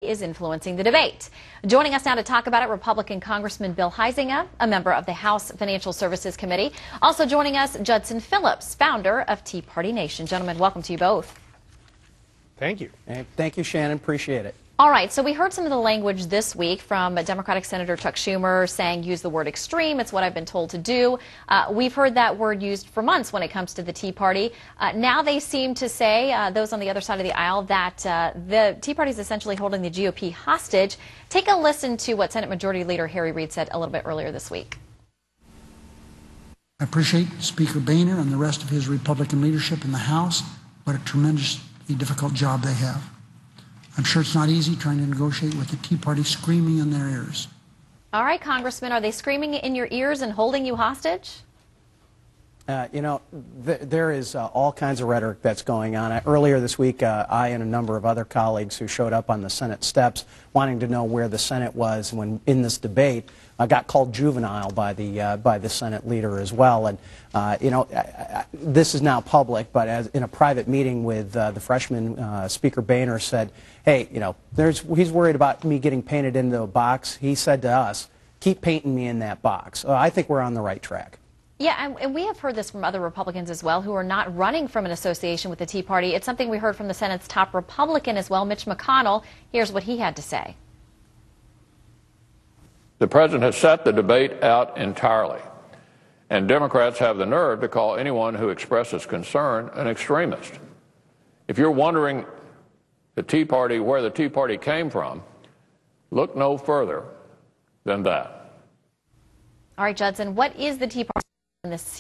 is influencing the debate. Joining us now to talk about it, Republican Congressman Bill Huizenga, a member of the House Financial Services Committee. Also joining us, Judson Phillips, founder of Tea Party Nation. Gentlemen, welcome to you both. Thank you. Thank you, Shannon. Appreciate it. All right, so we heard some of the language this week from Democratic Senator Chuck Schumer saying use the word extreme. It's what I've been told to do. We've heard that word used for months when it comes to the Tea Party. Now they seem to say, those on the other side of the aisle, that the Tea Party is essentially holding the GOP hostage. Take a listen to what Senate Majority Leader Harry Reid said a little bit earlier this week. I appreciate Speaker Boehner and the rest of his Republican leadership in the House. What a tremendously difficult job they have. I'm sure it's not easy trying to negotiate with the Tea Party screaming in their ears. All right, Congressman, are they screaming in your ears and holding you hostage? There is all kinds of rhetoric that's going on. Earlier this week, I and a number of other colleagues who showed up on the Senate steps wanting to know where the Senate was when in this debate got called juvenile by the Senate leader as well. And this is now public, but as in a private meeting with the freshman, Speaker Boehner said, "Hey, he's worried about me getting painted into a box." He said to us, "Keep painting me in that box." I think we're on the right track. Yeah, and we have heard this from other Republicans as well who are not running from an association with the Tea Party. It's something we heard from the Senate's top Republican as well, Mitch McConnell. Here's what he had to say. The president has set the debate out entirely, and Democrats have the nerve to call anyone who expresses concern an extremist. If you're wondering where the Tea Party came from, look no further than that. All right, Judson, what is the Tea Party in this?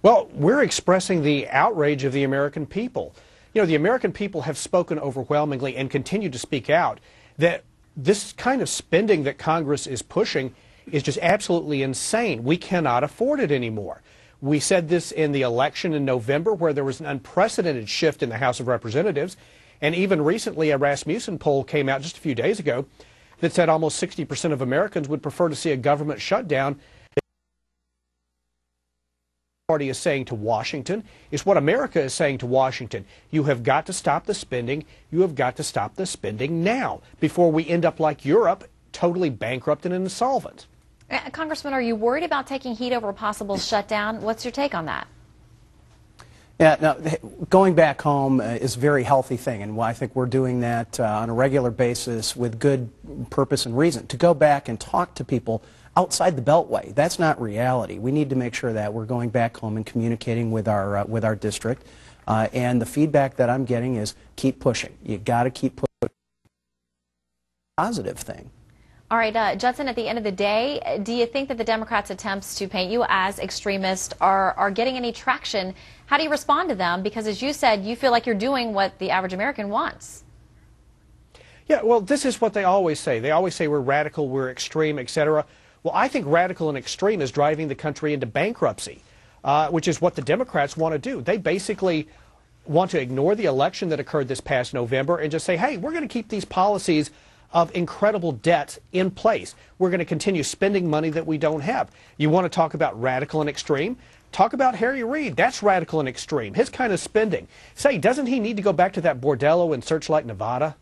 Well, we're expressing the outrage of the American people. The American people have spoken overwhelmingly and continue to speak out that this kind of spending that Congress is pushing is just absolutely insane. We cannot afford it anymore. We said this in the election in November, where there was an unprecedented shift in the House of Representatives. And even recently, a Rasmussen poll came out just a few days ago that said almost 60% of Americans would prefer to see a government shutdown. The party is saying to Washington is what America is saying to Washington. You have got to stop the spending. You have got to stop the spending now before we end up like Europe, totally bankrupt and insolvent. Congressman, are you worried about taking heat over a possible shutdown? What's your take on that? Yeah, no, going back home is a very healthy thing, and I think we're doing that on a regular basis with good purpose and reason. To go back and talk to people outside the Beltway, that's not reality. We need to make sure that we're going back home and communicating with our district. And the feedback that I'm getting is keep pushing. You got to keep pushing. Positive thing. All right, Judson, at the end of the day, do you think that the Democrats' attempts to paint you as extremist are getting any traction? How do you respond to them? Because as you said, you feel like you're doing what the average American wants. Yeah, well, this is what they always say. They always say we're radical, we're extreme, etc. Well, I think radical and extreme is driving the country into bankruptcy, which is what the Democrats want to do. They basically want to ignore the election that occurred this past November and just say, hey, we're going to keep these policies of incredible debt in place. We're going to continue spending money that we don't have. You want to talk about radical and extreme? Talk about Harry Reid. That's radical and extreme. His kind of spending. Say, doesn't he need to go back to that bordello in Searchlight, Nevada?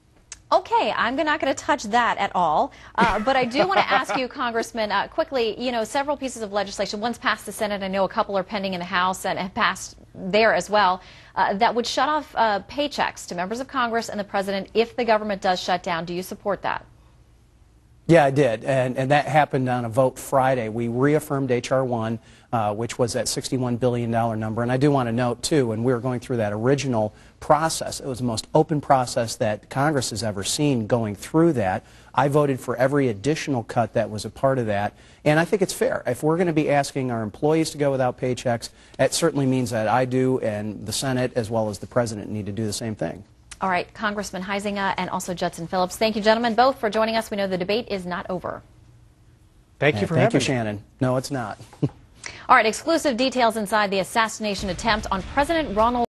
Okay, I'm not going to touch that at all, but I do want to ask you, Congressman, quickly, several pieces of legislation, one's passed the Senate, I know a couple are pending in the House and have passed there as well, that would shut off paychecks to members of Congress and the President if the government does shut down. Do you support that? Yeah, I did, and that happened on a vote Friday. We reaffirmed H.R. 1, which was that $61 billion number, and I do want to note, too, when we were going through that original process, it was the most open process that Congress has ever seen going through that. I voted for every additional cut that was a part of that, and I think it's fair. If we're going to be asking our employees to go without paychecks, it certainly means that I do, and the Senate as well as the President need to do the same thing. All right, Congressman Huizenga and also Judson Phillips, thank you, gentlemen, both for joining us. We know the debate is not over. Thank you for having me. Thank you, Shannon. No, it's not. All right, exclusive details inside the assassination attempt on President Ronald